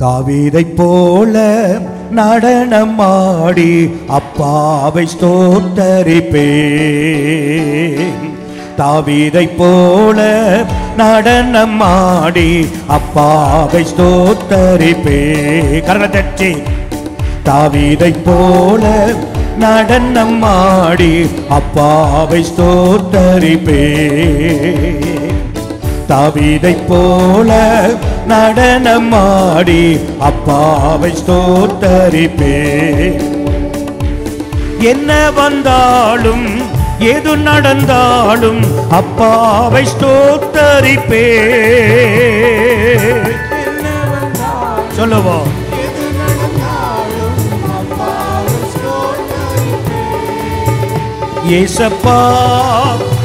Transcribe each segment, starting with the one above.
தாவீதைப் போல நடனமாடி அப்பாவை ஸ்தோத்தரிப்பேன். தாவீதைப் போல நடனமாடி அப்பாவை ஸ்தோத்தரிப்பேன். கரங்களை தட்டி தாவீதைப் போல நடனமாடி அப்பாவை ஸ்தோத்தரிப்பேன். தாவீதைப் போல நடனமாடி அப்பாவை ஸ்தோத்தரிப்பேன். என்ன வந்தாலும் எது நடந்தாலும் அப்பாவை ஸ்தோத்தரிப்பேன். சொல்லுவோம். ஏசப்பா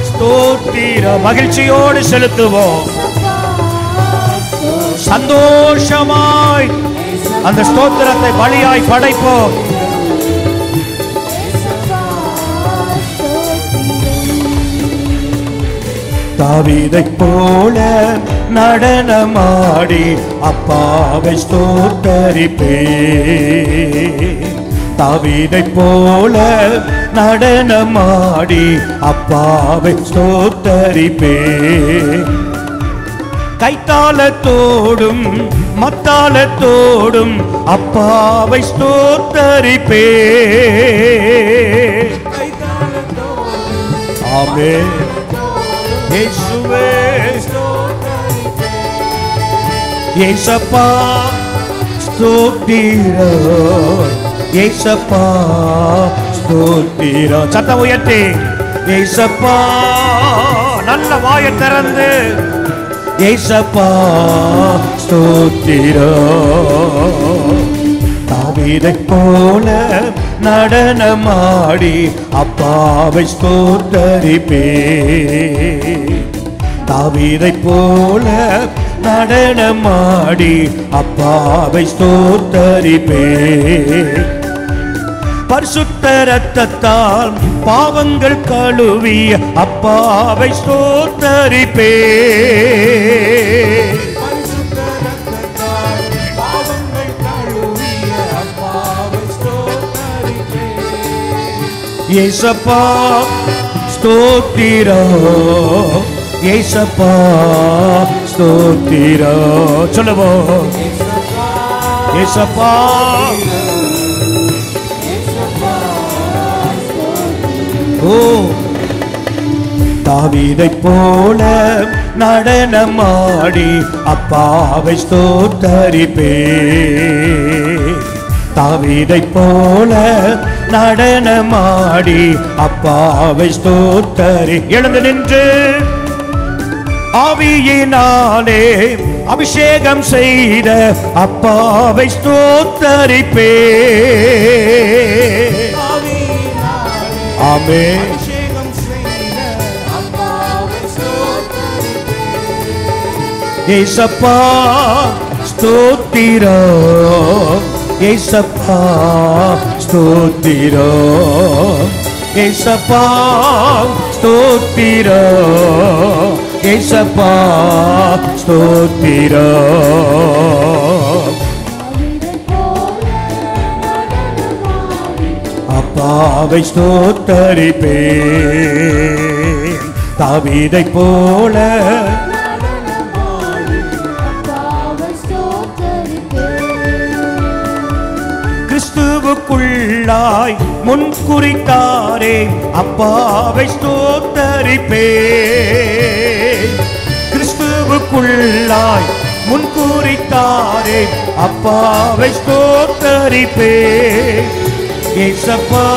ஸ்தோத்திர மகிழ்ச்சியோடு செலுத்துவோம். சந்தோஷமாய் அந்த ஸ்தோத்திரத்தை பலியாய் படைப்போம். தாவீதைப் போல நடனமாடி அப்பாவை ஸ்தோத்தரிப்பேன். தாவீதைப் போல நடனமாடி அப்பாவை ஸ்தோத்தரிப்பேன். கைத்தாளத்தோடும் மத்தாளத்தோடும் அப்பாவை ஸ்தோத்தரிப்பேன். ஆமென். இயேசுவே இயேசப்பா ஸ்தோத்திரம். இயேசப்பா ஸ்தோத்திரம். சத்தம் உயர்த்தி இயேசப்பா நல்ல வாயை திறந்து இயேசப்பா ஸ்தோத்திரம். தாவீதைப் போல நடனமாடி அப்பாவை ஸ்தோத்தரிப்பேன். தாவீதைப் போல நடனமாடி அப்பாவை ஸ்தோத்தரிப்பேன். பரிசுத்த இரத்தத்தால் பாவங்கள் கழுவிய அப்பாவை ஸ்தோத்தரிப்பேன். ஏசப்பா ஸ்தோத்திரம். ஏசப்பா ஸ்தோத்திரம். சொல்லுவோம். ஏசப்பா ஓ தாவீதைப் போல நடனமாடி அப்பாவை ஸ்தோத்தரிப்பேன். தாவீதைப் போல நடனமாடி அப்பாவை ஸ்தோத்தரி. எழுந்து நின்று ஆவியினாலே அபிஷேகம் செய்த அப்பாவை ஸ்தோத்தரிப்பேன். ஆமென். ஏசப்பா ஸ்தோத்திரம். ஏசப்பா ஸ்தோத்திரம். ஏசப்பா ஸ்தோத்திரம். ஏசப்பா ஸ்தோத்திரம். அப்பாவை ஸ்தோத்தரிப்பேன். தாவீதைப் போல கிறிஸ்துவுக்குள்ளாய் முன்குறித்தாரே அப்பாவை ஸ்தோத்தரிப்பேன். கிறிஸ்துவுக்குள்ளாய் முன்குறித்தாரே அப்பாவை ஸ்தோத்தரிப்பேன். ஏசப்பா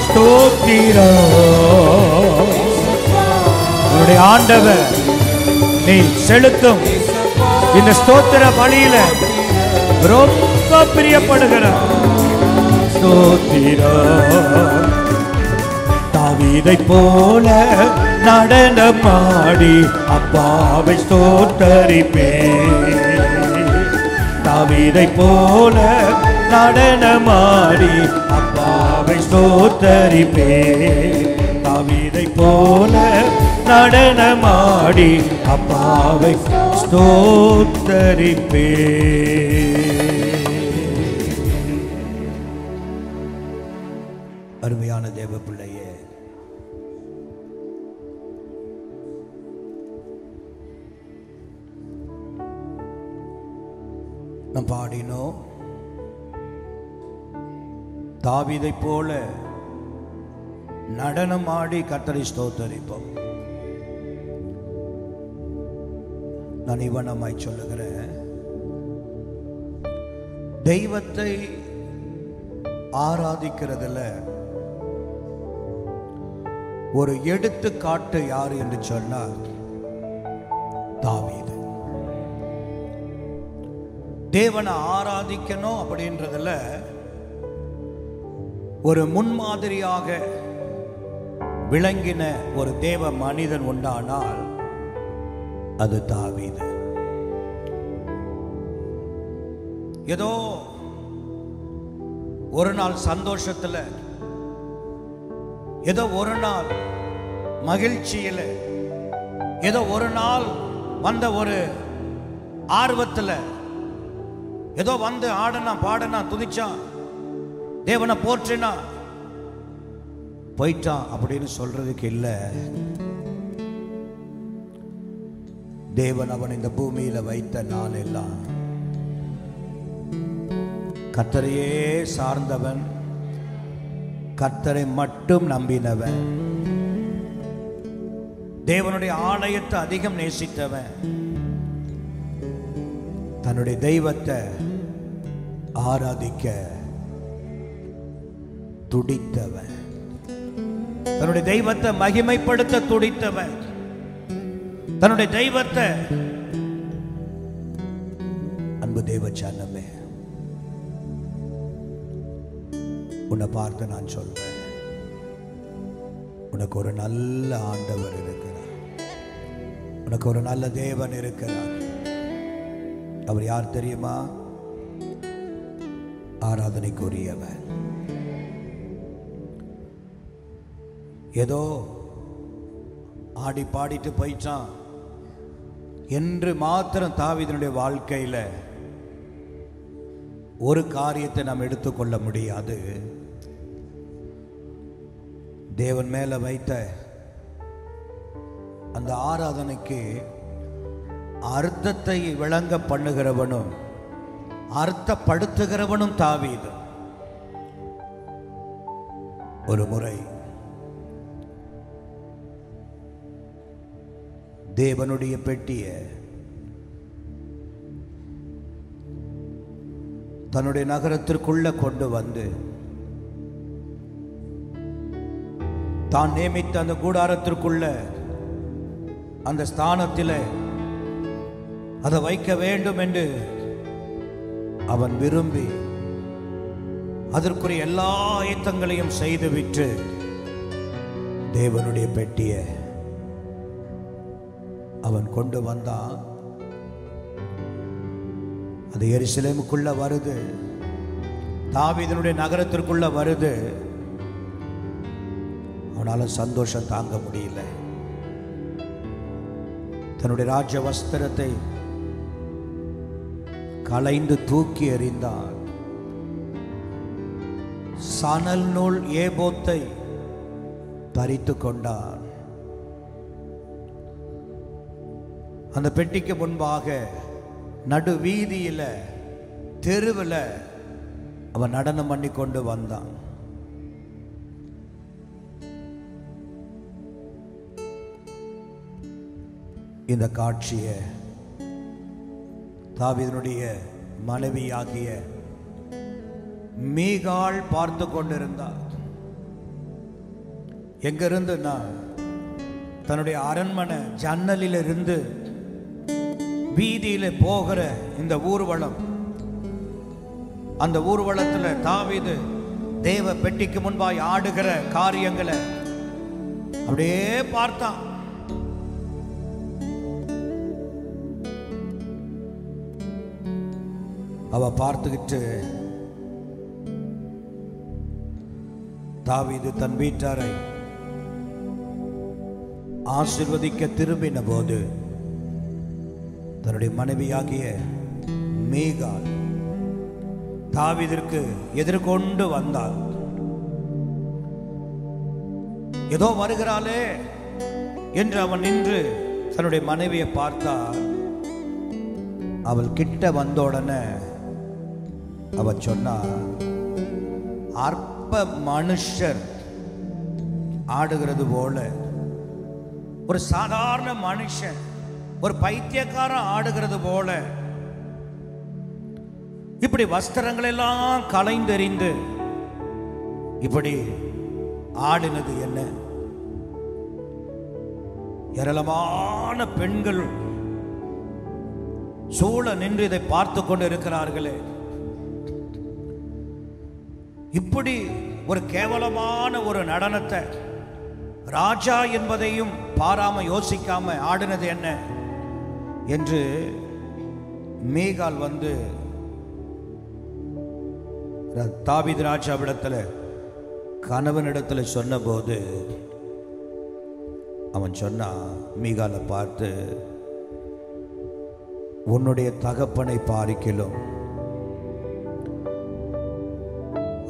ஸ்தோத்திரம். உன்னுடைய ஆண்டவர் நீ செலுத்தும் இந்த ஸ்தோத்திர பலியில ரொம்ப பிரியப்படுகிறார். ஸ்தோத்திரம். தாவீதைப் போல நடனமாடி அப்பாவை ஸ்தோத்தரிப்பேன். தாவீதைப் போல நடனமாடி அப்பாவை ஸ்தோத்தரிப்பேன். தாவீதைப் போல நடனமாடி அப்பாவை ஸ்தோத்தரிப்பேன். நாம் பாடினோம், தாவீதை போல நடனம் ஆடி கர்த்தரை ஸ்தோத்தரிப்போம். நான் இவனமாய் சொல்லுகிறேன், தெய்வத்தை ஆராதிக்கிறதுல ஒரு எடுத்துக்காட்டு யார் என்று சொன்னால் தாவீது. தேவனை ஆராதிக்கணும் அப்படின்றதுல ஒரு முன்மாதிரியாக விளங்கின ஒரு தேவ மனிதன் உண்டானால் அது தாவீது. ஏதோ ஒரு நாள் சந்தோஷத்துல, ஏதோ ஒரு நாள் மகிழ்ச்சியில், ஏதோ ஒரு நாள் வந்த ஒரு ஆர்வத்தில் ஏதோ வந்து ஆடனா பாடனா துதிச்சான், தேவனை போற்றினா போயிட்டான் அப்படின்னு சொல்றதுக்கு இல்லை. தேவன் அவன் இந்த பூமியில வைத்த நாள் எல்லாம் கர்த்தரையே சார்ந்தவன், கர்த்தரை மட்டும் நம்பினவன், தேவனுடைய ஆலயத்தை அதிகம் நேசித்தவன், தன்னுடைய தெய்வத்தை ஆராதிக்க துடித்தவன், தன்னுடைய தெய்வத்தை மகிமைப்படுத்த துடித்தவன், தன்னுடைய தெய்வத்தை, அன்பு தேவ சன்னமே, உன்னை பார்த்து நான் சொல்றேன், உனக்கு ஒரு நல்ல ஆண்டவர் இருக்கிறார், உனக்கு ஒரு நல்ல தேவன் இருக்கிறார். அவர் யார் தெரியுமா? ஆராதனைக்குரியவர். ஏதோ ஆடி பாடிட்டு போயிட்டான் என்று மாத்திரம் தாவீதுடைய வாழ்க்கையில ஒரு காரியத்தை நாம் எடுத்துக்கொள்ள முடியாது. தேவன் மேல வைத்த அந்த ஆராதனைக்கு அர்த்தத்தை விளங்க பண்ணுகிறவனும் அர்த்தப்படுத்துகிறவனும் தாவீது. ஒரு முறை தேவனுடைய பெட்டிய தன்னுடைய நகரத்திற்குள்ள கொண்டு வந்து தான் நியமித்த அந்த கூடாரத்திற்குள்ள அந்த ஸ்தானத்தில் அதை வைக்க வேண்டும் என்று அவன் விரும்பி அதற்குரிய எல்லா ஆயத்தங்களையும் செய்துவிட்டு தேவனுடைய பெட்டிய அவன் கொண்டு வந்தான். அது எருசலேமுக்குள்ள வருது, தாவீதுடைய நகரத்திற்குள்ள வருது. அவனால சந்தோஷம் தாங்க முடியல. தன்னுடைய ராஜ்ய வஸ்திரத்தை களைந்து தூக்கி எறிந்தான். சணல் நூல் ஏபோத்தை பறித்து கொண்டான். அந்த பெட்டிக்கு முன்பாக நடு வீதியில தெருவில் அவன் நடனம் பண்ணி கொண்டு வந்தான். இந்த காட்சியை தாவீதுடைய மனைவியாகிய மீகாள் பார்த்து கொண்டிருந்தார். எங்கிருந்து? தன்னுடைய அரண்மனை ஜன்னலில் இருந்து வீதியில போகிற இந்த ஊர்வலம், அந்த ஊர்வலத்தில் தாவீது தேவ பெட்டிக்கு முன்பாய் ஆடுகிற காரியங்களை அப்படியே பார்த்தான். அவ பார்த்துக்கிட்டு தாவீது தன் வீட்டாரை ஆசீர்வதிக்க திரும்பின போது தன்னுடைய மனைவியாகிய மீகாள் தாவீதிற்கு எதிர்கொண்டு வந்தாள். ஏதோ வருகிறாளே என்று அவன் நின்று தன்னுடைய மனைவியை பார்த்தாள். அவள் கிட்ட வந்த உடனே அவ சொன்னா, அற்ப மனுஷர் ஆடுகிறது போல ஒரு சாதாரண மனுஷன், ஒரு பைத்தியக்காரன் ஆடுகிறது போல இப்படி வஸ்திரங்கள் எல்லாம் களைந்தெறிந்து இப்படி ஆடினது என்ன? ஏராளமான பெண்கள் சூழ நின்று இதை பார்த்து கொண்டு இருக்கிறார்களே. இப்படி ஒரு கேவலமான ஒரு நடனத்தை ராஜா என்பதையும் பாராம யோசிக்காம ஆடினது என்ன என்று மீகால் வந்து தாவீது ராஜாவிடத்தில் கணவனிடத்தில் சொன்னபோது அவன் சொன்னான், மீகாலை பார்த்து, உன்னுடைய தகப்பனை பார்க்கிலும்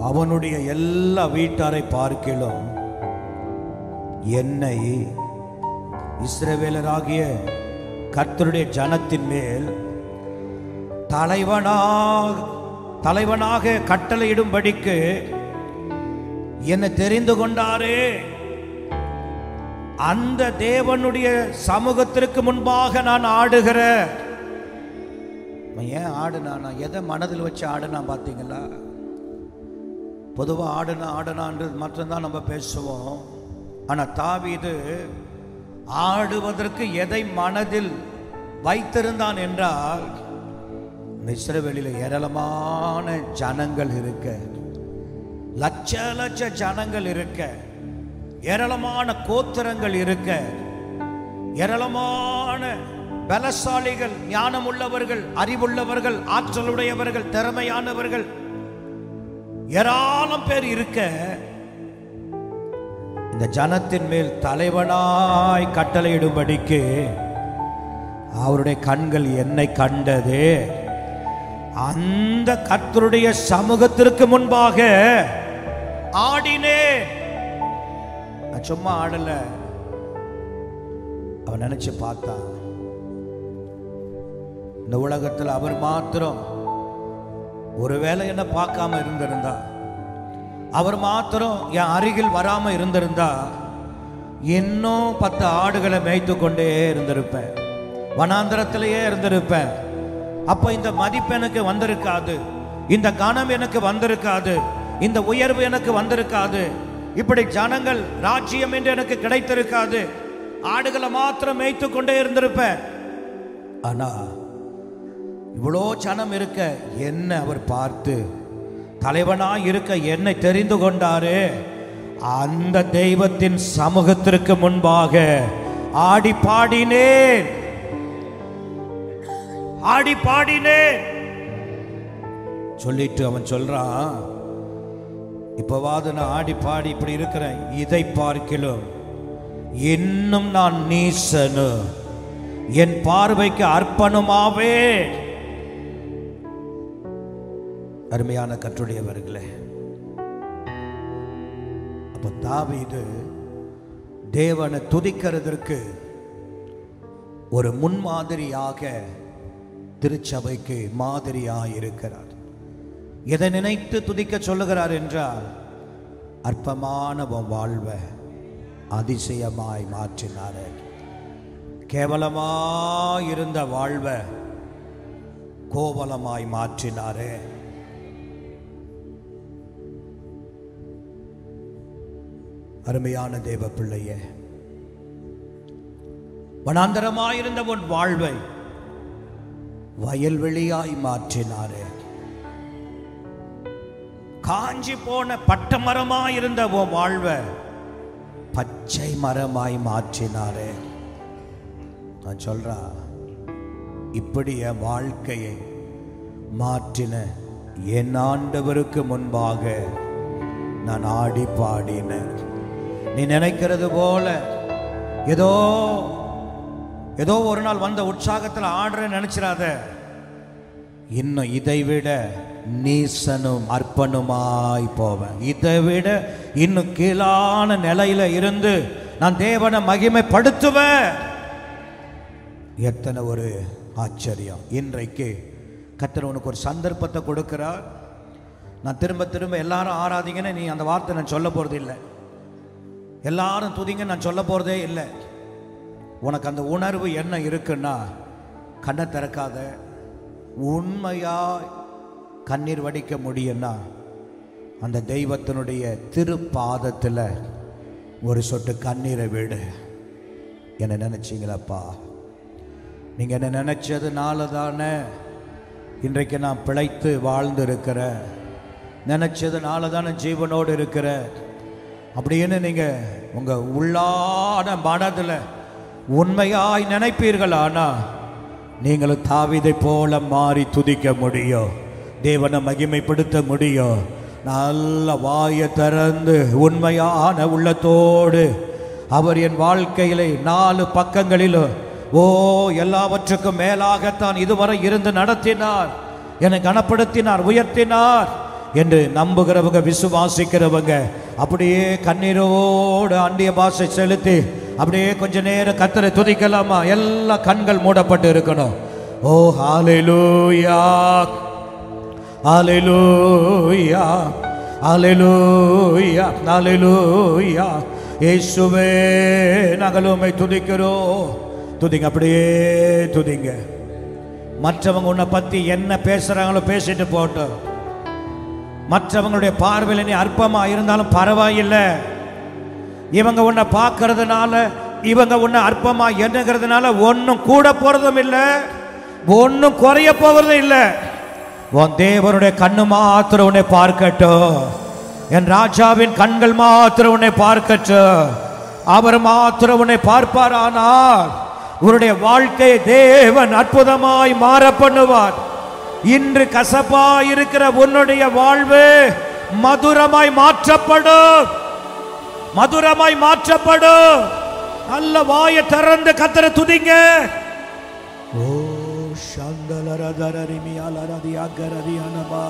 அவனுடைய எல்லா வீட்டாரை பார்க்கிலும் என்னை இஸ்ரவேலராகிய கர்த்தருடைய ஜனத்தின் மேல் தலைவனாக கட்டளையிடும்படிக்கு என்னை தெரிந்து கொண்டாரே. அந்த தேவனுடைய சமூகத்திற்கு முன்பாக நான் ஆடுகிற, ஏன் ஆடுனா, நான் எதை மனதில் வச்சு ஆடுனா பார்த்தீங்களா? பொதுவாக ஆடுனான்றது மட்டும்தான் நம்ம பேசுவோம். ஆனால் தாவீது ஆடுவதற்கு எதை மனதில் வைத்திருந்தான் என்றால், இஸ்ரவேலில் ஏராளமான ஜனங்கள் இருக்க, லட்ச லட்ச ஜனங்கள் இருக்க, ஏராளமான கோத்திரங்கள் இருக்க, ஏராளமான பலசாலிகள், ஞானம் உள்ளவர்கள், அறிவுள்ளவர்கள், ஆற்றலுடையவர்கள், திறமையானவர்கள் ஏராளம் பேர் இருக்க, இந்த ஜனத்தின் மேல் தலைவனாய் கட்டளையிடும்படிக்கு அவருடைய கண்கள் என்னை கண்டது. அந்த கர்த்தருடைய சமூகத்திற்கு முன்பாக ஆடினே. நான் சும்மா ஆடல. அவன் நினைச்சு பார்த்தான், இந்த உலகத்தில் அவர் மாத்திரம் ஒருவேளை என்ன பார்க்காம இருந்திருந்தா, அவர் மாத்திரம் என் அருகில் வராம இருந்திருந்தா, இன்னும் 10 ஆடுகளை மேய்த்து கொண்டே இருந்திருப்பேன், வனாந்தரத்திலேயே இருந்திருப்பேன். அப்ப இந்த மதிப்பு எனக்கு வந்திருக்காது, இந்த கனம் எனக்கு வந்திருக்காது, இந்த உயர்வு எனக்கு வந்திருக்காது, இப்படி ஜனங்கள் ராஜ்யம் என்று எனக்கு கிடைத்திருக்காது. ஆடுகளை மாத்திரம் மேய்த்து கொண்டே இருந்திருப்பேன். ஆனா இவ்வளோ ஜனம் இருக்க என்ன அவர் பார்த்து தலைவனாய் இருக்க என்னை தெரிந்து கொண்டாரு. அந்த தெய்வத்தின் சமூகத்திற்கு முன்பாக ஆடி பாடினேன், ஆடி பாடினேன் சொல்லிட்டு அவன் சொல்றான், இப்பவாது நான் ஆடி பாடி இப்படி இருக்கிறேன், இதை பார்க்கிலும் இன்னும் நான் நீசனு, என் பார்வைக்கு அர்ப்பணமாவே. அருமையான கர்த்தருடையவர்களே, அப்ப தாவீது தேவனை துதிக்கிறதற்கு ஒரு முன்மாதிரியாக திருச்சபைக்கு மாதிரியாக இருக்கிறார். எதை நினைத்து துதிக்க சொல்லுகிறார் என்றால், அற்பமான வாழ்வை அதிசயமாய் மாற்றினார், கேவலமாய் இருந்த வாழ்வை கோவலமாய் மாற்றினாரே. அருமையான தேவ பிள்ளையே, வனாந்தரமாயிருந்த உன் வாழ்வை வயல்வெளியாய் மாற்றினாரே. காஞ்சி போன பட்ட மரமாயிருந்த உன் வாழ்வை பச்சை மரமாய் மாற்றினாரே. நான் சொல்றா, இப்படி என் வாழ்க்கையை மாற்றின என் ஆண்டவருக்கு முன்பாக நான் ஆடி பாடினேன். நீ நினைக்கிறது போல ஏதோ ஒரு நாள் வந்த உற்சாகத்தில் ஆடுறேன்னு நினைச்சிடாத. இன்னும் இதைவிட நீசனும் அர்ப்பணுமாய் போவேன். இதைவிட இன்னும் கீழான நிலையில இருந்து நான் தேவனை மகிமைப்படுத்துவேன். எத்தனை ஒரு ஆச்சரியம்! இன்றைக்கு கர்த்தர் உனக்கு ஒரு சந்தர்ப்பத்தை கொடுக்கிறார். நான் திரும்ப திரும்ப எல்லாரும் ஆராதிங்கன்னு நீ அந்த வார்த்தை நான் சொல்ல போகிறது இல்லை, எல்லாரும் துதிங்க நான் சொல்ல போகிறதே இல்லை. உனக்கு அந்த உணர்வு என்ன இருக்குன்னா, கண்ணை திறக்காத, உண்மையாக கண்ணீர் வடிக்க முடியும்னா அந்த தெய்வத்தினுடைய திருப்பாதத்தில் ஒரு சொட்டு கண்ணீரை விடு. என்ன நினைச்சீங்களப்பா? நீங்கள் என்ன நினைச்சதுனால தானே இன்றைக்கு நான் பிழைத்து வாழ்ந்து இருக்கிறேன், நினைச்சதுனால தானே ஜீவனோடு இருக்கிற அப்படின்னு நீங்கள் உங்கள் உள்ளான மனதில் உண்மையாய் நினைப்பீர்களானா நீங்களும் தாவீதை போல மாறி துதிக்க முடியும், தேவனை மகிமைப்படுத்த முடியும். நல்ல வாயை திறந்து உண்மையான உள்ளத்தோடு அவர் என் வாழ்க்கையிலே 4 பக்கங்களிலும் எல்லாவற்றுக்கும் மேலாகத்தான் இதுவரை இருந்து நடத்தினார், என்னை கனப்படுத்தினார், உயர்த்தினார் என்று நம்புகிறவங்க, விசுவாசிக்கிறவங்க அப்படியே கண்ணீரோடு அந்நிய பாஷை செலுத்தி அப்படியே கொஞ்ச நேரம் கர்த்தரை துதிக்கலாமா? எல்லா கண்கள் மூடப்பட்டு இருக்கணும். ஓ ஹல்லேலூயா, ஹல்லேலூயா, ஹல்லேலூயா, ஹல்லேலூயா. இயேசுவே நாங்கள் உம்மை துதிக்கிறோம். துதிங்க, அப்படியே துதிங்க. மற்றவங்க உன்னை பற்றி என்ன பேசுகிறாங்களோ பேசிட்டு போட்டோம். மற்றவங்களுடைய பார்வையில் நீ அற்பமாக இருந்தாலும் பரவாயில்லை. இவங்க உன்னை பார்க்கறதுனால, இவங்க உன்னை அற்பமாக எண்ணுகிறதுனால ஒன்றும் கூட போகிறதும் இல்லை, ஒன்றும் குறைய போகிறதும் இல்லை. உன் தேவனுடைய கண்ணு மாத்திரம் உன்னை பார்க்கட்டும், என் ராஜாவின் கண்கள் மாத்திரம் உன்னை பார்க்கட்டும். அவர் மாத்திரம் உன்னை பார்ப்பாரானால் உன்னுடைய வாழ்க்கையை தேவன் அற்புதமாய் மாற பண்ணுவார். இன்று கசப்பாய் இருக்கிற உன்னுடைய வாழ்வு மதுரமாய் மாற்றப்படும், மதுரமாய் மாற்றப்படும். நல்ல வாயை திறந்து கர்த்தரை துதிங்க. ஓ சந்தலரதரரிமி அலரதி அகரதி அனபா.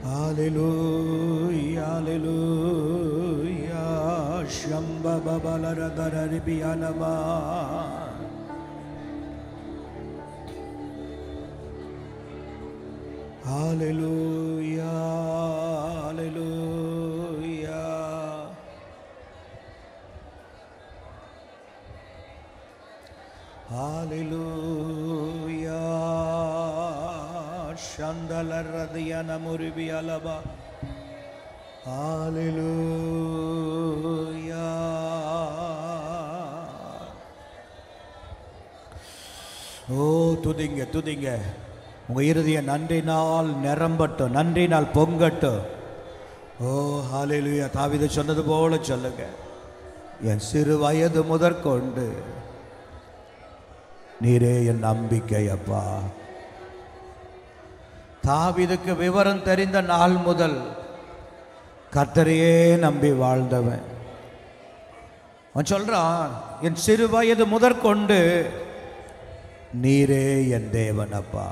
ஹல்லேலூயா, ஹல்லேலூயா. ஷம்பபலரதரரிபி அனபா. ஹல்லேலூயா, ஹல்லேலூயா. ஹல்லேலூயா. சந்தலரதியன முருபி அலபா. ஹல்லேலூயா. ஓ துதிங்க, துதிங்க. உங்க இருதய நன்றினால் நிரம்பட்டும், நன்றினால் பொங்கட்டும். ஓ ஹல்லேலூயா. தாவீது சொன்னது போல சொல்லுங்க, என் சிறு வயது முதற்கொண்டு நீரே என் நம்பிக்கை அப்பா. தாவீதுக்கு விவரம் தெரிந்த நாள் முதல் கர்த்தரையே நம்பி வாழ்ந்தவன். அவன் சொல்றான், என் சிறு வயது முதற்கொண்டு நீரே என் தேவன் அப்பா,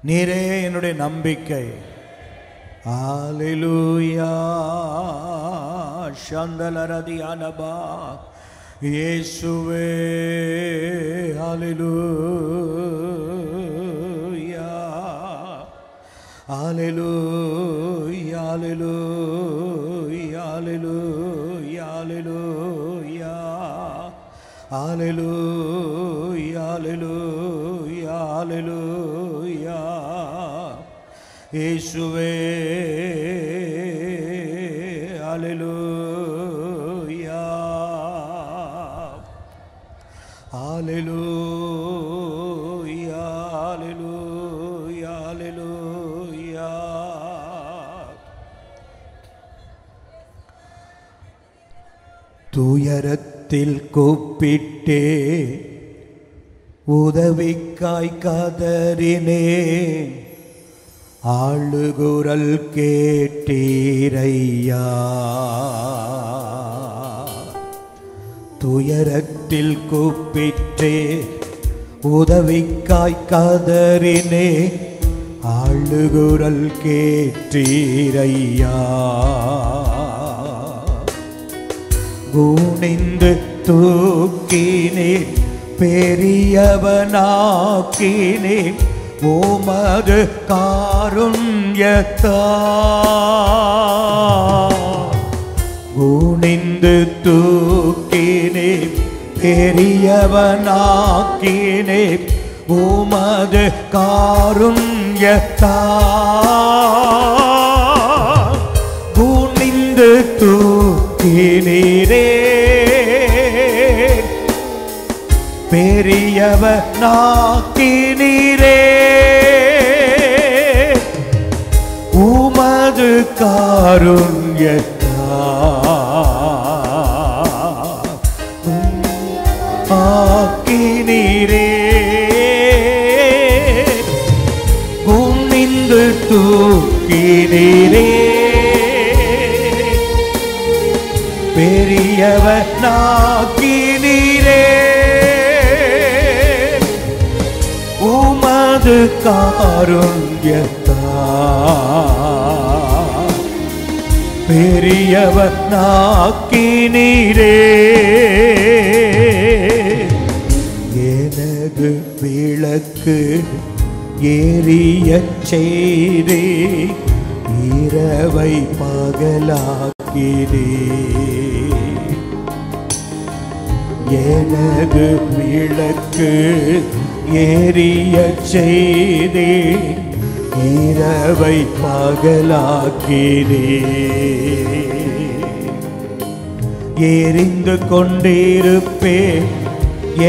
நீரே என்னுடைய நம்பிக்கை. ஹல்லேலூயா. சந்தலரதி அனபா. இயேசுவே ஹல்லேலூயா, ஹல்லேலூயா, ஹல்லேலூயா, ஹல்லேலூயா, ஹல்லேலூயா, ஹல்லேலூயா, ஹல்லேலூயா, ஹல்லேலூயா. இயேசுவே ஹல்லேலூயா, ஹல்லேலூயா, ஹல்லேலூயா, ஹல்லேலூயா. துயரத்தில் கூப்பிட்டே உதவிக்காய் கதறினே, ஆளுகுரல் கேட்டீரையா. துயரத்தில் கூப்பிட்டே உதவிக்காய் கதறினே, ஆளுகுரல் கேட்டீரையா. குனிந்து தூக்கினே, பெரியவனாக்கினே, உமது காருண்யத்தால் குனிந்து தூக்கினே பெரியவனாக்கினே உமது காருண்யத்தால் குனிந்து தூக்கினீரே பெரியவனாக்கினீரே உமது காருண்யத்தால் ஆக்கினீரே குனிந்து தூக்கினீரே பெரியவனாக்கினீரே உமது காருண்யத்தால் பெரியவனாக்கினீரே எனது விளக்கு எரியச் செய்தே இரவை பகலாக்கினே எனது விளக்கு எரியச் செய்தே இரவை பகலாக்கினே எரிந்து கொண்டிருப்பேன்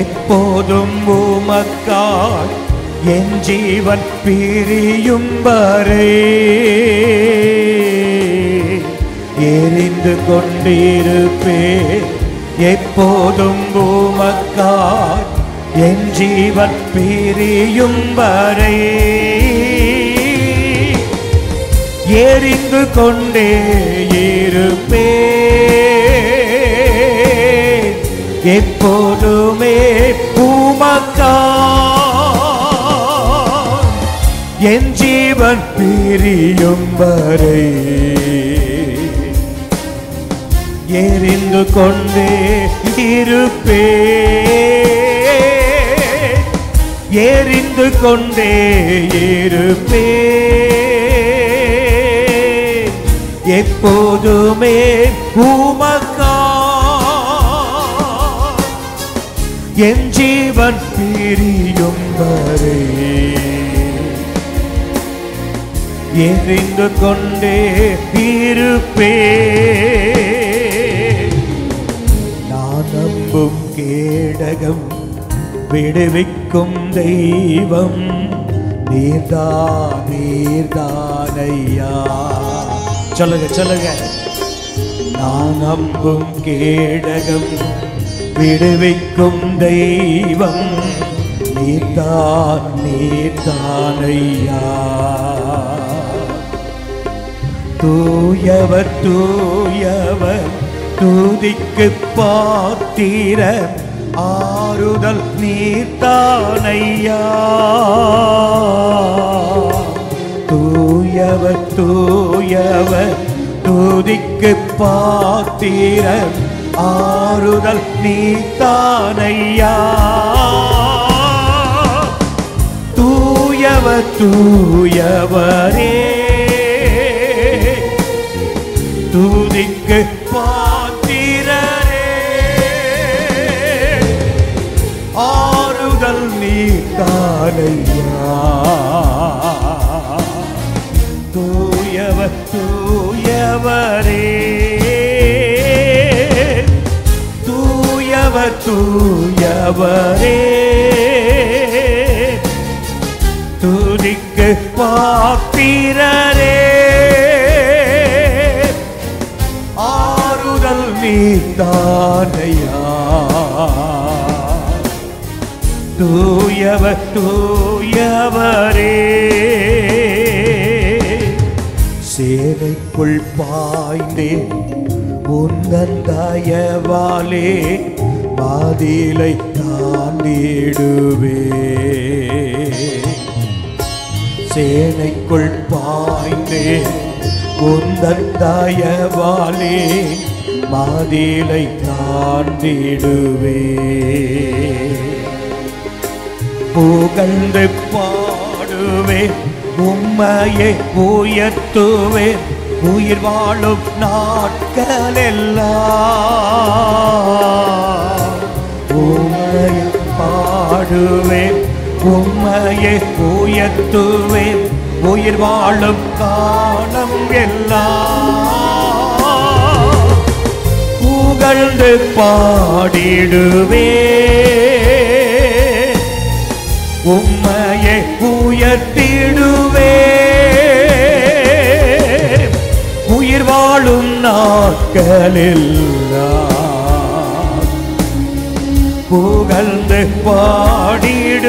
எப்போதும் உமக்காய் என் ஜீவன் பிரியும் வரை எரிந்து கொண்டிருப்பேன் எப்போதும் உமக்காய் என் ஜீவன் பிரியும் வரை எரிந்து கொண்டே இருப்பேன் எப்போதுமே உமக்காய் என் ஜீவன் பிரியும் வரை எரிந்து கொண்டே இருப்பேன் எரிந்து கொண்டே இருப்பேன் எப்போதுமே உமக்காய் என் ஜீவன் பிரியும் வரை எரிந்து கொண்டே இருப்பேன் நான் நம்பும் கேடகம் விடுவிக்கும் தெய்வம் நீர்தானையா சொல்லுங்க சொல்லுங்க நான் நம்பும் கேடகம் விடுவிக்கும் தெய்வம் நீர்தானையா தூயவர் தூயவர் துதிக்கு பாத்திர ஆறுதல் நீர்தானையா தூயவர் தூயவர் துதிக்கு பாத்திர ஆறுதல் நீர்தானையா தூயவர் தூயவரே துதிக்கு பாத்திரரே ஆறுதல் நீர்தானையா தூயவர் தூயவரே தூயவர் தூயவரே துதிக்கு பாத்திரரே ஆறுதல் நீர்தானையா தூயவர் தூயவரே சேனைக்குள் பாய்ந்தேன் உந்தன் தயவாலே மாதிலை தாண்டிடுவே சேனைக்குள் பாய்ந்தேன் உந்தன் தயவாலே மாதிலை தாண்டிடுவே புகழ்ந்து பாடு பாடுவேன், உம்மையே உயர்த்துவேன், உயிர் வாழும் நாட்களெல்லாம். உம்மையே பாடுவேன், உம்மையே உயர்த்துவேன், உயிர் வாழும் காலம் எல்லாம். புகழ்ந்து பாடிடுவேன், உம்மையே உயர்த்திடுவேன், உயிர் வாழும் நாட்களெல்லாம். புகழ்ந்து பாடிடுவேன்,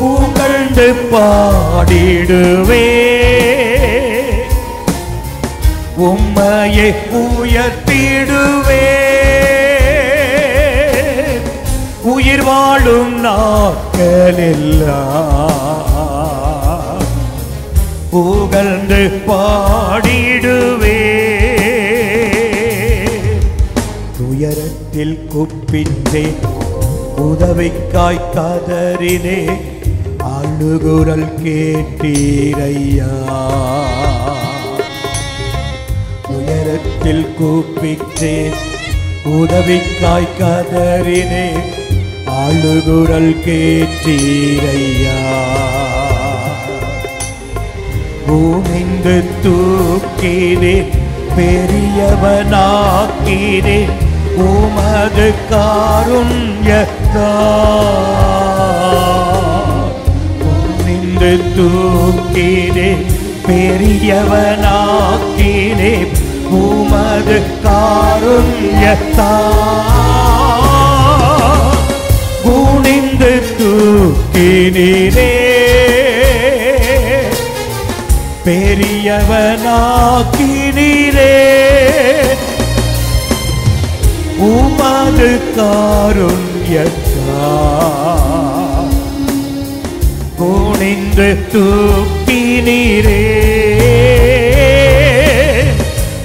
புகழ்ந்து பாடிடுவேன், உம்மையே உயர்த்திடுவேன், உயிர் வாழும் நாட்களெல்லாம். புகழ்ந்து பாடிடுவேன். துயரத்தில் குப்பித்தேன், உதவிக்காய் கதறினே, அழுகுரல் கேட்டீரையா. துயரத்தில் கூப்பிட்டேன், உதவிக்காய் கதறினே, அழுகுரல் கேட்டீரையா. பூமிந்து தூக்கினேன், பெரியவனாக்கினேன், உமது காருண்யத்தால். பூமிந்து தூக்கினேன், பெரியவனாக்கினேன், உமது காருண்யத்தால். குனிந்து தூக்கினீரே, பெரியவனாக்கினீரே, உமது காருண்யத்தால். குனிந்து தூக்கினீரே,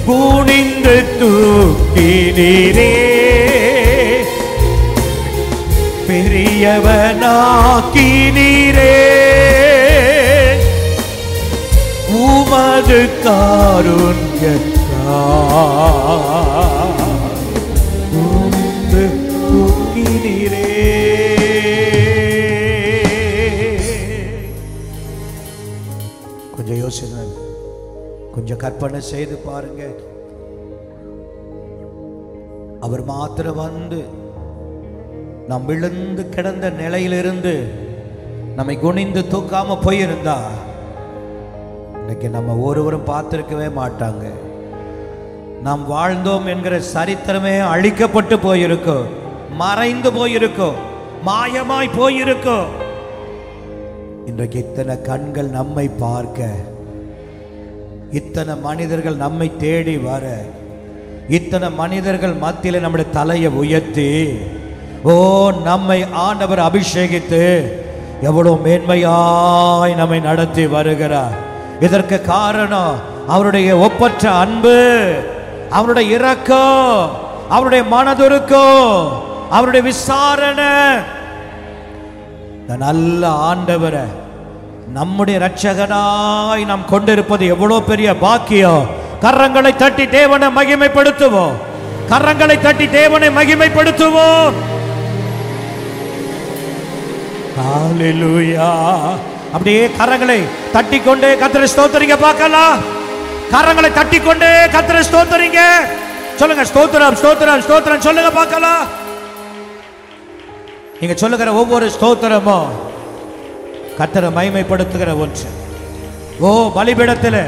குனிந்து தூக்கினீரே, பெரியவனாக்கினீரே, உமது காருண்யத்தால். குனிந்து தூக்கினீரே. கொஞ்சம் யோசனை, கொஞ்சம் கற்பனை செய்து பாருங்க. அவர் மாத்திரம் வந்து நாம் விழுந்து கிடந்த நிலையிலிருந்து நம்மை குனிந்து தூக்காம போயிருந்தா இன்னைக்கு நம்ம ஒருவரும் பார்த்திருக்கவே மாட்டாங்க. நாம் வாழ்ந்தோம் என்கிற சரித்திரமே அழிக்கப்பட்டு போயிருக்கோம், மறைந்து போயிருக்கோம், மாயமாய் போயிருக்கோம். இன்றைக்கு இத்தனை கண்கள் நம்மை பார்க்க, இத்தனை மனிதர்கள் நம்மை தேடி வர, இத்தனை மனிதர்கள் மத்தியில் நம்முடைய தலையை உயர்த்தி, ஓ நம்மை ஆண்டவர் அபிஷேகித்து எவ்வளவு மேன்மையாய் நம்மை நடத்தி வருகிறார். இதற்கு காரணம் அவருடைய ஒப்பற்ற அன்பு, அவருடைய இரக்கம், அவருடைய மனதுருக்கம், அவருடைய விசாரணை. நல்ல ஆண்டவரை நம்முடைய இரட்சகனாய் நாம் கொண்டிருப்பது எவ்வளவு பெரிய பாக்கியம். கரங்களை தட்டி தேவனை மகிமைப்படுத்துவோம், கரங்களை தட்டி தேவனை மகிமைப்படுத்துவோம். ஹல்லேலூயா. அப்படியே கரங்களை தட்டிக்கொண்டே கர்த்தரை ஸ்தோத்திரிங்க பார்க்கலாம். கரங்களை தட்டிக்கொண்டே கர்த்தரை ஸ்தோத்திரிங்க. சொல்லுங்க ஸ்தோத்திரம் ஸ்தோத்திரம் ஸ்தோத்திரம் சொல்லுங்க பார்க்கலாம். நீங்க சொல்லுகிற ஒவ்வொரு ஸ்தோத்திரமும் கர்த்தரை மகிமைப்படுத்துகிற ஒன்று. ஓ பலிபீடத்தில்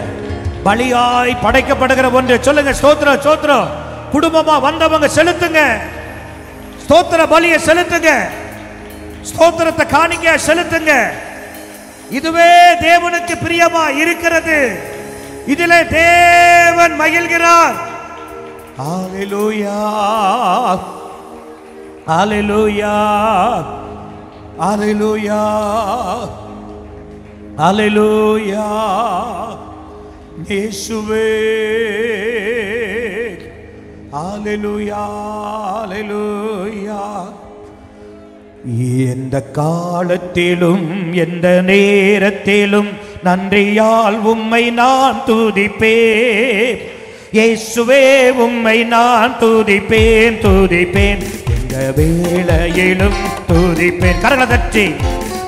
பலியாய் படைக்கப்படுகிற ஒன்று. சொல்லுங்க ஸ்தோத்திரம் ஸ்தோத்திரம். குடும்பமா வந்தவங்க செலுத்துங்க, ஸ்தோத்திர பலியை செலுத்துங்க, ஸ்தோத்திரத்தை காணிக்க செலுத்துங்க. இதுவே தேவனுக்கு பிரியமா இருக்கிறது, இதிலே தேவன் மகிழ்கிறார். ஹல்லேலூயா ஹல்லேலூயா ஹல்லேலூயா ஹல்லேலூயா. இயேசுவே ஹல்லேலூயா ஹல்லேலூயா எந்த காலத்திலும் எந்த நேரத்திலும் நன்றியால் உம்மை நான் துதிப்பேன். இயேசுவே உம்மை நான் துதிப்பேன் துதிப்பேன். எந்த வேளையிலும் துதிப்பேன். கரங்களை தட்டி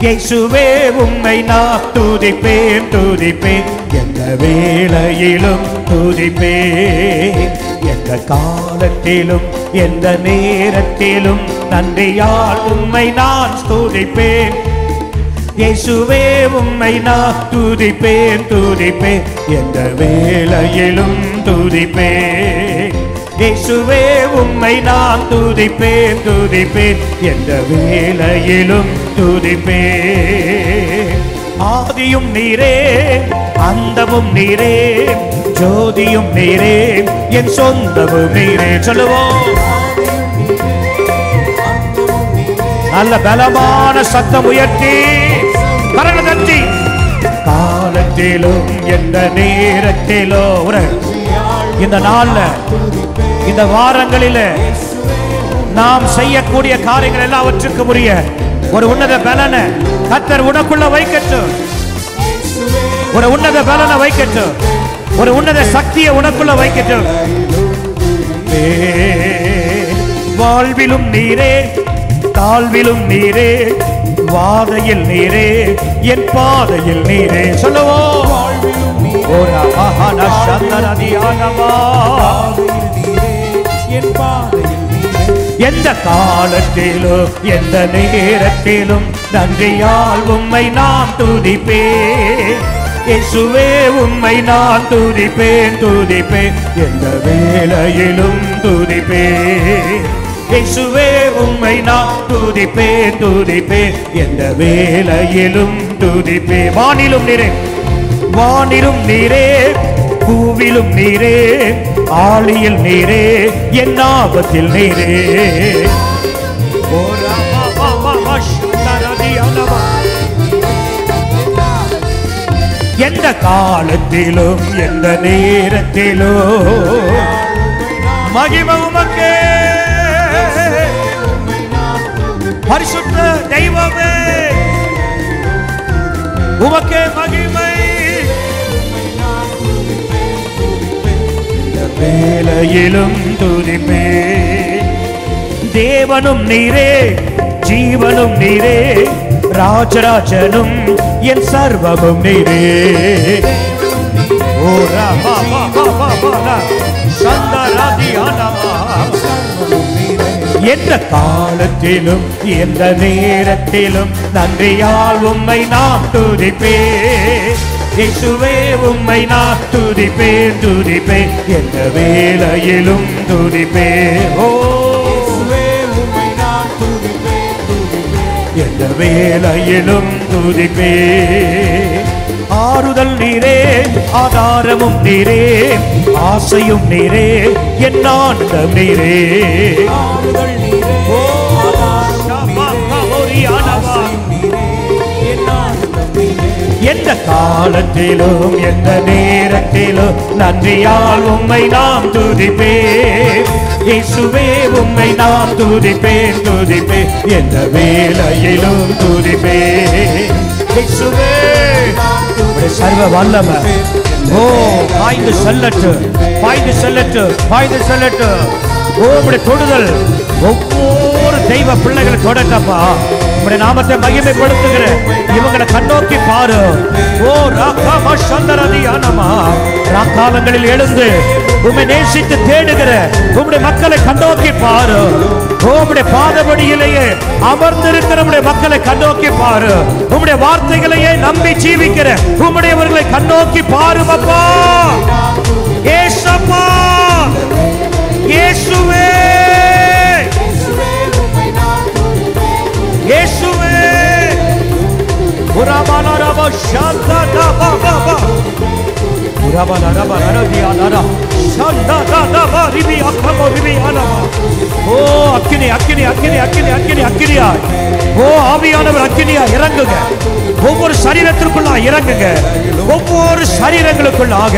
இயேசுவே உம்மை நான் துதிப்பேன் துதிப்பேன். எந்த வேளையிலும் துதிப்பேன். எந்த காலத்திலும் எந்த நேரத்திலும் நன்றியால் உம்மை நான் துதிப்பேன். இயேசுவே உம்மை நான் துதிப்பேன் துதிப்பேன். எந்த வேளையிலும் துதிப்பேன். இயேசுவே உம்மை நான் துதிப்பேன் துதிப்பேன். எந்த வேளையிலும் துதிப்பேன். ஆதியும் நீரே அந்தமும் நீரே ஜோதியும் நீரே என் சொந்தமும் நீரே. சொல்லுவோம் நல்ல பலமான சத்தம் உயர்த்தி கரங்களை தட்டி. காலத்திலும் எந்த நேரத்திலும் இந்த நாள்ல இந்த வாரங்களில நாம் செய்யக்கூடிய காரியங்கள் எல்லாவற்றுக்கும் உரிய ஒரு உன்னத பலனை கர்த்தர் உனக்குள்ள வைக்கட்டும். ஒரு உன்னத பலனை வைக்கட்டும். ஒரு உன்னத சக்தியை உனக்குள்ள வைக்கட்டும். வாழ்விலும் நீரே தாழ்விலும் நீரே வாதையில் நீரே என் பாதையில் நீரே. சொல்லுவோம் எந்த காலத்திலும் எந்த நேரத்திலும் நன்றியால் உம்மை நான் துதிப்பேன். இயேசுவே உம்மை நான் துதிப்பேன் துதிப்பேன். எந்த வேளையிலும் துதிப்பேன். இயேசுவே உம்மை நான் துதிப்பேன் துதிப்பேன். எந்த வேளையிலும் துதிப்பேன். வானிலும் நீரே வானிலும் நீரே பூவிலும் நீரே ஆழியில் நீரே என் ஆபத்தில் நீரே. எந்த காலத்திலும் எந்த நேரத்திலும் மகிமை உமக்கே. பரிசுத்த தெய்வமே உமக்கே மகிமை. வேளையிலும் துதிப்பேன். தேவனும் நீரே ஜீவனும் நீரே ராஜராஜனும் என் சர்வமும் நீரே. ஓ ராமா எந்த காலத்திலும் எந்த நேரத்திலும் நன்றியால் உம்மை நான் துதிப்பேன். இயேசுவே உம்மை நான் துதிப்பேன் துதிப்பேன். எந்த வேளையிலும் துதிப்பேன். ஓ உம்மை நான் துதிப்பேன் துதிப்பேன். எந்த வேளையிலும் துதிப்பேன். ஆறுதல் நீரே ஆதாரமும் நீரே ஆசையும் நீரே என் ஆனந்தம் நீரே. ஆறுதல் நீரே ஓ எந்த காலத்திலும் எந்த நேரத்திலும் நன்றியால் உம்மை நாம் துதிப்பேன். இயேசுவே உம்மை நாம் துதிப்பேன் துதிப்பேன். எந்த வேளையிலும் துதிப்பேன். இயேசுவே சர்வ வல்லமை ஓ பாய்ந்து செல்லட்டு பாய்ந்து செல்லட்டு பாய்ந்து செல்லட்டு. ஓ உம்முடைய தொடுதல் ஒவ்வொரு தெய்வ பிள்ளைகளை தொடட்டப்பா. உம்முடைய நாமத்தை மகிமைப்படுத்துகிற இவங்களை கண்ணோக்கி பாரு. ஓ ராகாமா சந்தரதி ஆனமா ராக்காலங்களில் எழுந்து உம்மை நேசித்து தேடுகிற உம்முடைய மக்களை கண்ணோக்கி பாரு. உம்முடைய பாதபடியிலேயே அமர்ந்திருக்கிற உம்முடைய மக்களை கண்ணோக்கி பாரு. உம்முடைய வார்த்தைகளையே நம்பி ஜீவிக்கிற உம்முடையவர்களை கண்ணோக்கி பாரும் அப்பா. ஏசப்பா இயேசுவே இயேசுவே உரபாலரபா ஷாந்தா பாபா உரபாலரபா ஷாந்தா ரிபி அக்கமோ ரிபி அனமா. ஓ அக்கினி அக்கினி அக்கினி அக்கினி அக்கினி அக்கினியா. ஓ ஆவியானவர் அக்கினியா இறங்குங்க. ஓ ஒவ்வொரு சரீரத்திற்குள்ளாக இறங்குங்க. ஒவ்வொரு சரீரங்களுக்குள்ளாக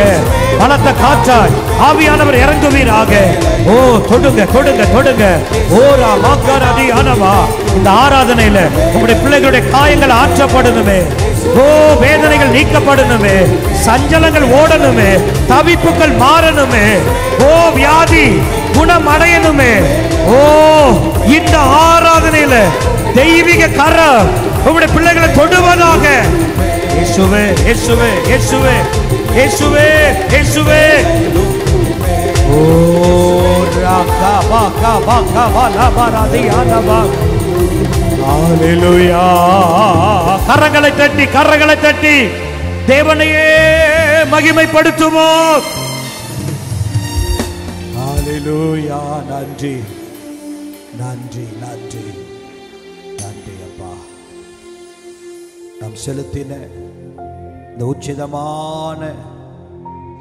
பலத்த காற்றாய் ஆவியானவர் இறங்குவீராக. ஓ தொடுங்க தொடுங்க தொடுங்க. ஓரா மாக்காரதி ஆனவா. இந்த ஆராதனையில உங்களுடைய பிள்ளைகளுடைய காயங்கள் ஆற்றப்படணுமே. ஓ வேதனைகள் நீக்கப்படணுமே. சஞ்சலங்கள் ஓடணுமே. தவிப்புகள் மாறணுமே. ஓ வியாதி குணம் அடையணுமே. ஓ இந்த ஆராதனையில தெய்வீக கரம் உங்களுடைய பிள்ளைகளை தொடுவதாக. இயேசுவே இயேசுவே இயேசுவே இயேசுவே இயேசுவே. ஓ ராகா பாகா பாகா வாலா பாராதி ஆனவா. ஹalleluya. கரங்களை தட்டி கரங்களை தட்டி தேவனையே மகிமைப்படுத்துவோம். ஹalleluya. நன்றி நன்றி நன்றி நன்றி அப்பா. நாம் செலுத்தின இந்த உச்சிதமான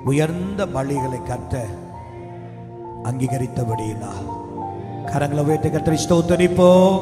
உயர்ந்த பலிகளை கர்த்தர் அங்கீகரித்தபடியினால் கரங்களை வைத்து கர்த்தரை ஸ்தோத்திரிப்போம்.